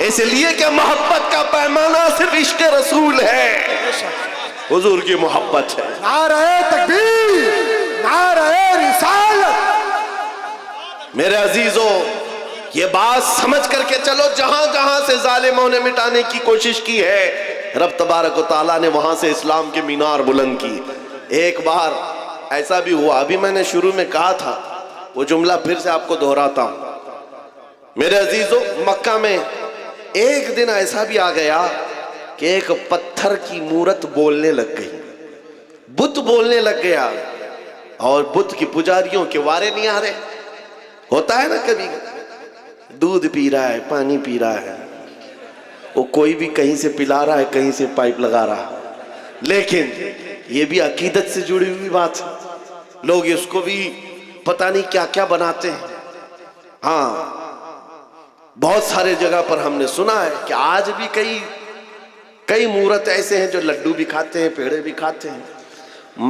اس لیے کہ محبت کا پیمانہ صرف عشق رسول ہے، حضور کی محبت ہے۔ نعرہ تکبیر، نعرہ رسالت۔ میرے عزیزو، یہ بات سمجھ کر کے چلو، جہاں جہاں سے ظالموں نے مٹانے کی کوشش کی ہے، رب تبارک و تعالیٰ نے وہاں سے اسلام کے مینار بلند کی۔ ایک بار ایسا بھی ہوا، ابھی میں نے شروع میں کہا تھا، وہ جملہ پھر سے آپ کو دہراتا ہوں۔ میرے عزیزو، مکہ میں ایک دن ایسا بھی آ گیا کہ ایک پتھر کی مورت بولنے لگ گئی، بت بولنے لگ گیا، اور بت کی پجاریوں کے وارے نہیں آ رہے۔ ہوتا ہے نا کبھی دودھ پی رہا ہے، پانی پی رہا ہے، وہ کوئی بھی کہیں سے پلا رہا ہے، کہیں سے پائپ لگا رہا ہے، لیکن یہ بھی عقیدت سے جڑی ہوئی بات ہے، لوگ اس کو بھی پتہ نہیں کیا کیا بناتے ہیں۔ ہاں، بہت سارے جگہ پر ہم نے سنا ہے کہ آج بھی کئی مورت ایسے ہیں جو لڈو بھی کھاتے ہیں، پیڑے بھی کھاتے ہیں۔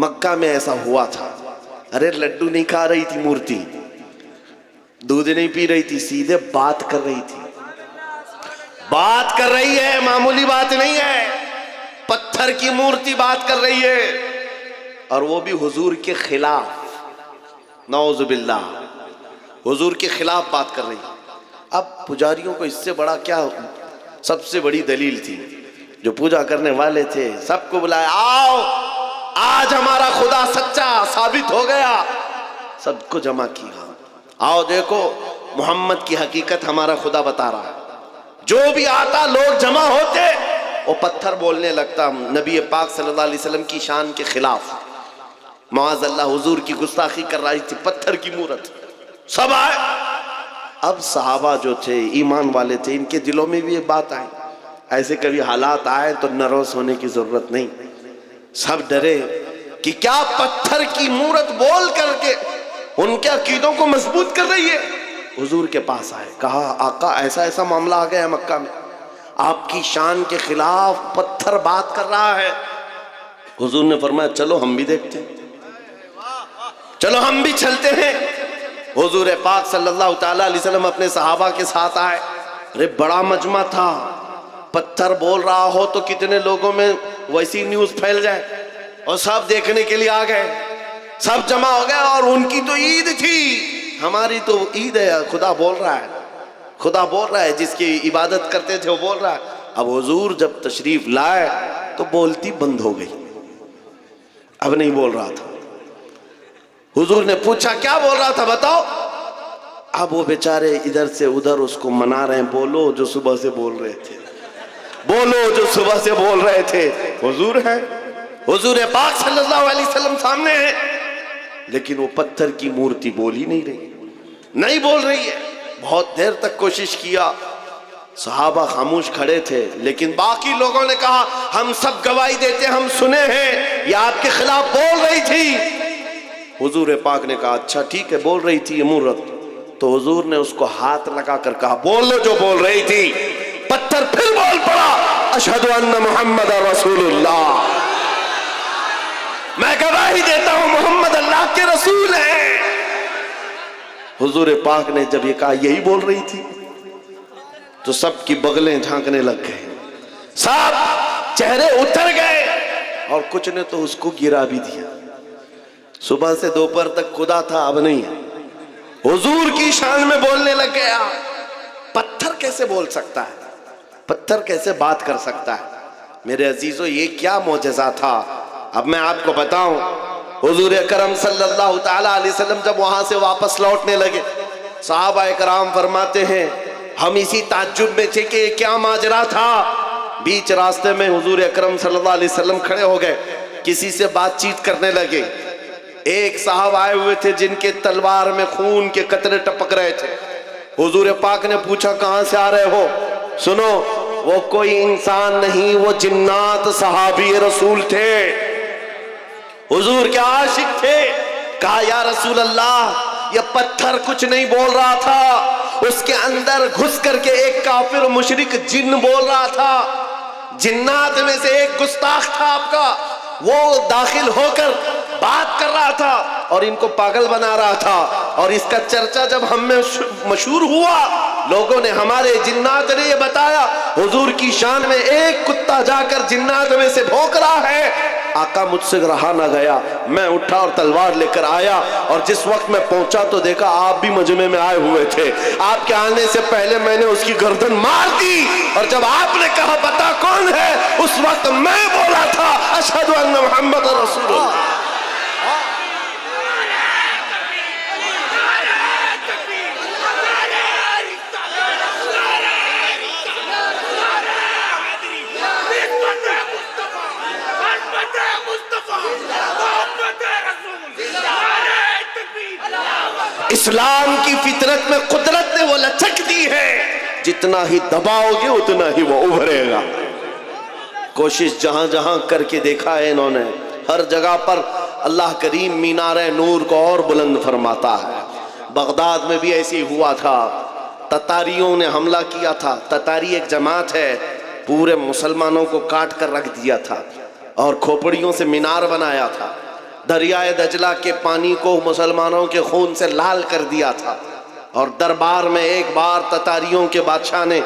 مکہ میں ایسا ہوا تھا، ارے لڈو نہیں کھا رہی تھی مورتی، دودھ نہیں پی رہی تھی، سیدھے بات کر رہی تھی۔ بات کر رہی ہے، معمولی بات نہیں ہے، پتھر کی مورتی بات کر رہی ہے، اور وہ بھی حضور کے خلاف، نعوذ باللہ، حضور کے خلاف بات کر رہی ہے۔ اب پجاریوں کو اس سے بڑا کیا، سب سے بڑی دلیل تھی، جو پوجا کرنے والے تھے سب کو بلایا، آؤ آج ہمارا خدا سچا ثابت ہو گیا، سب کو جمع کیا، آؤ دیکھو محمد کی حقیقت ہمارا خدا بتا رہا ہے۔ جو بھی آتا لوگ جمع ہوتے، وہ پتھر بولنے لگتا نبی پاک صلی اللہ علیہ وسلم کی شان کے خلاف، معاذ اللہ حضور کی گستاخی کر رہی تھی، پتھر کی مورت۔ سب آئے، اب صحابہ جو تھے ایمان والے تھے، ان کے دلوں میں بھی یہ بات آئی، ایسے کبھی حالات آئے تو نروس ہونے کی ضرورت نہیں، سب ڈرے کہ کیا پتھر کی مورت بول کر کے ان کے عقیدوں کو مضبوط کر رہی ہے۔ حضور کے پاس آئے، کہا آقا ایسا ایسا معاملہ آ گیا ہے مکہ میں، آپ کی شان کے خلاف پتھر بات کر رہا ہے۔ حضور نے فرمایا چلو ہم بھی دیکھتے ہیں، چلو ہم بھی چلتے ہیں۔ حضور پاک صلی اللہ تعالیٰ علیہ وسلم اپنے صحابہ کے ساتھ آئے، ارے بڑا مجمع تھا، پتھر بول رہا ہو تو کتنے لوگوں میں ویسی نیوز پھیل جائے، اور سب دیکھنے کے لیے آ گئے، سب جمع ہو گئے، اور ان کی تو عید تھی، ہماری تو عید ہے، خدا بول رہا ہے، خدا بول رہا ہے، جس کی عبادت کرتے تھے وہ بول رہا ہے۔ اب حضور جب تشریف لائے تو بولتی بند ہو گئی، اب نہیں بول رہا تھا۔ حضور نے پوچھا کیا بول رہا تھا بتاؤ، اب وہ بیچارے ادھر سے ادھر اس کو منا رہے ہیں، بولو جو صبح سے بول رہے تھے، بولو جو صبح سے بول رہے تھے۔ حضور ہے، حضور پاک صلی اللہ علیہ وسلم سامنے ہے، لیکن وہ پتھر کی مورتی بول ہی نہیں رہی، نہیں بول رہی ہے۔ بہت دیر تک کوشش کیا، صحابہ خاموش کھڑے تھے، لیکن باقی لوگوں نے کہا ہم سب گواہی دیتے، ہم سنے ہیں یہ آپ کے خلاف بول رہی تھی۔ حضور پاک نے کہا اچھا ٹھیک ہے، بول رہی تھی یہ مورت، تو حضور نے اس کو ہاتھ لگا کر کہا بول لو جو بول رہی تھی۔ پتھر پھر بول پڑا، اشہدو ان محمد رسول اللہ، میں گواہی دیتا ہوں محمد اللہ کے رسول ہیں۔ حضور پاک نے جب یہ کہا یہی بول رہی تھی، تو سب کی بغلیں جھانکنے لگ گئے، سب چہرے اتر گئے، اور کچھ نے تو اس کو گرا بھی دیا۔ صبح سے دوپہر تک خدا تھا، اب نہیں ہے، حضور کی شان میں بولنے لگ گیا۔ پتھر کیسے بول سکتا ہے، پتھر کیسے بات کر سکتا ہے؟ میرے عزیزو یہ کیا معجزہ تھا، اب میں آپ کو بتاؤں۔ حضور اکرم صلی اللہ تعالیٰ علیہ وسلم جب وہاں سے واپس لوٹنے لگے، صحابہ اکرام فرماتے ہیں ہم اسی تعجب میں تھے کہ یہ کیا ماجرا تھا۔ بیچ راستے میں حضور اکرم صلی اللہ علیہ وسلم کھڑے ہو گئے، کسی سے بات چیت کرنے لگے۔ ایک صاحب آئے ہوئے تھے جن کے تلوار میں خون کے قطرے ٹپک رہے تھے، حضور پاک نے پوچھا کہاں سے آ رہے ہو؟ سنو، وہ کوئی انسان نہیں، وہ جنات صحابی رسول تھے، حضور کے عاشق تھے۔ کہا یا رسول اللہ یہ پتھر کچھ نہیں بول رہا تھا، اس کے اندر گھس کر کے ایک کافر مشرک جن بول رہا تھا، جنات میں سے ایک گستاخ تھا آپ کا، وہ داخل ہو کر بات کر رہا تھا اور ان کو پاگل بنا رہا تھا، اور اس کا چرچا جب ہم میں مشہور ہوا لوگوں نے ہمارے جنات نے یہ بتایا حضور کی شان میں ایک کتا جا کر جنات میں سے بھونک رہا ہے. آقا مجھ سے رہا نہ گیا, میں اٹھا اور تلوار لے کر آیا, اور جس وقت میں پہنچا تو دیکھا آپ بھی مجمع میں آئے ہوئے تھے. آپ کے آنے سے پہلے میں نے اس کی گردن مار دی, اور جب آپ نے کہا بتا کون ہے, اس وقت میں بولا تھا اشہد ان محمد رسول اللہ. اسلام کی فطرت میں قدرت نے وہ لچک دی ہے, جتنا ہی دباؤ گے اتنا ہی وہ ابھرے گا. کوشش جہاں جہاں کر کے دیکھا ہے انہوں نے, ہر جگہ پر اللہ کریم مینار نور کو اور بلند فرماتا ہے. بغداد میں بھی ایسے ہی ہوا تھا, تتاریوں نے حملہ کیا تھا. تتاری ایک جماعت ہے, پورے مسلمانوں کو کاٹ کر رکھ دیا تھا اور کھوپڑیوں سے مینار بنایا تھا. دریائے دجلہ کے پانی کو مسلمانوں کے خون سے لال کر دیا تھا. اور دربار میں ایک بار تتاریوں کے بادشاہ نے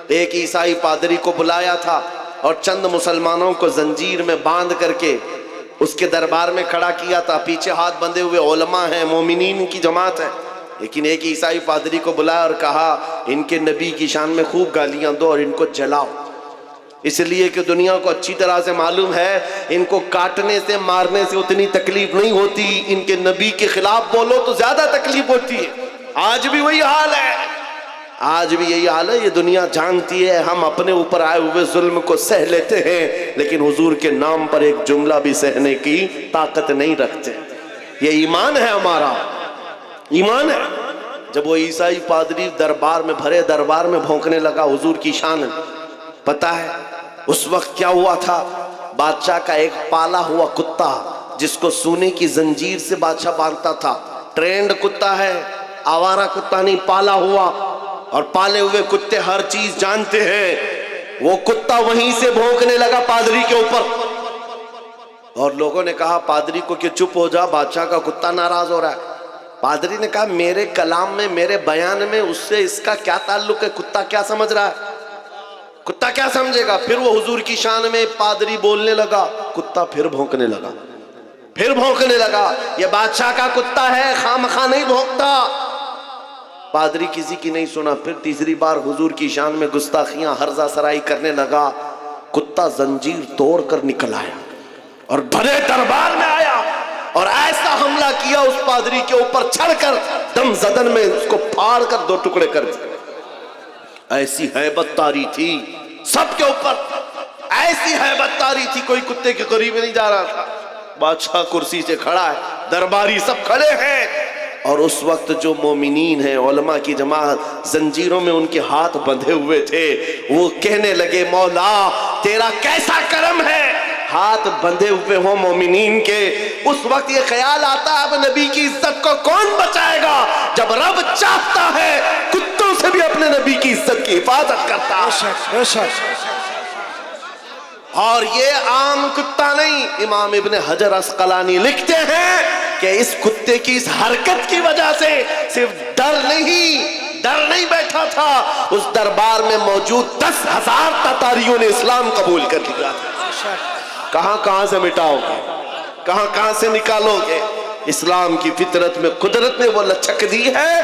ایک عیسائی پادری کو بلایا تھا اور چند مسلمانوں کو زنجیر میں باندھ کر کے اس کے دربار میں کھڑا کیا تھا. پیچھے ہاتھ بندھے ہوئے علماء ہیں, مومنین کی جماعت ہے, لیکن ایک عیسائی پادری کو بلایا اور کہا ان کے نبی کی شان میں خوب گالیاں دو اور ان کو جلاؤ, اس لیے کہ دنیا کو اچھی طرح سے معلوم ہے ان کو کاٹنے سے مارنے سے اتنی تکلیف نہیں ہوتی, ان کے نبی کے خلاف بولو تو زیادہ تکلیف ہوتی ہے. آج بھی وہی حال ہے, آج بھی یہی حال ہے. یہ دنیا جانتی ہے ہم اپنے اوپر آئے ہوئے ظلم کو سہ لیتے ہیں, لیکن حضور کے نام پر ایک جملہ بھی سہنے کی طاقت نہیں رکھتے. یہ ایمان ہے ہمارا, ایمان ہے. جب وہ عیسائی پادری دربار میں بھرے دربار میں بھونکنے لگا حضور کی شان, پتہ ہے اس وقت کیا ہوا تھا؟ بادشاہ کا ایک پالا ہوا کتا جس کو سونے کی زنجیر سے بادشاہ باندھتا تھا, ٹرینڈ کتا ہے, آوارہ کتا نہیں, پالا ہوا. اور پالے ہوئے کتے ہر چیز جانتے ہیں. وہ کتا وہیں سے بھونکنے لگا پادری کے اوپر, اور لوگوں نے کہا پادری کو کہ چپ ہو جا, بادشاہ کا کتا ناراض ہو رہا ہے. پادری نے کہا میرے کلام میں, میرے بیان میں اس سے اس کا کیا تعلق ہے, کتا کیا سمجھ رہا ہے, کتا کیا سمجھے گا. پھر وہ حضور کی شان میں پادری بولنے لگا, کتا پھر بھونکنے لگا, پھر بھونکنے لگا. یہ بادشاہ کا کتا ہے, خامخواہ نہیں بھونکتا. پادری کسی کی نہیں سنا. پھر تیسری بار حضور کی شان میں گستاخیاں ہرزہ سرائی کرنے لگا. کتا زنجیر توڑ کر نکل آیا اور بھرے دربار میں آیا اور ایسا حملہ کیا اس پادری کے اوپر, چھڑ کر دم زدن میں اس کو پھاڑ کر دو ٹکڑے کر دیا. ایسی ہیبت تاری تھی سب کے اوپر, ایسی ہیبت تاری تھی, کوئی کتے کے قریب نہیں جا رہا تھا. بادشاہ کرسی سے کھڑا ہے, درباری سب کھڑے ہیں, اور اس وقت جو مومنین ہیں, علماء کی جماعت زنجیروں میں ان کے ہاتھ بندھے ہوئے تھے, وہ کہنے لگے مولا تیرا کیسا کرم ہے, ہاتھ بندھے ہوئے ہوں مومنین کے. اس وقت یہ خیال آتا ہے اب نبی کی عزت کو کون بچائے گا, جب رب چاہتا ہے کتوں سے بھی اپنے نبی کی عزت کی حفاظت کرتا ہے. اور یہ عام کتا نہیں. امام ابن حجر عسقلانی لکھتے ہیں کہ اس کتے کی اس حرکت کی وجہ سے صرف ڈر نہیں بیٹھا تھا, اس دربار میں موجود 10,000 تتاریوں نے اسلام قبول کر لیا. کہاں کہاں سے مٹاؤ گے, کہاں کہاں سے نکالو گے. اسلام کی فطرت میں قدرت نے وہ لچک دی ہے.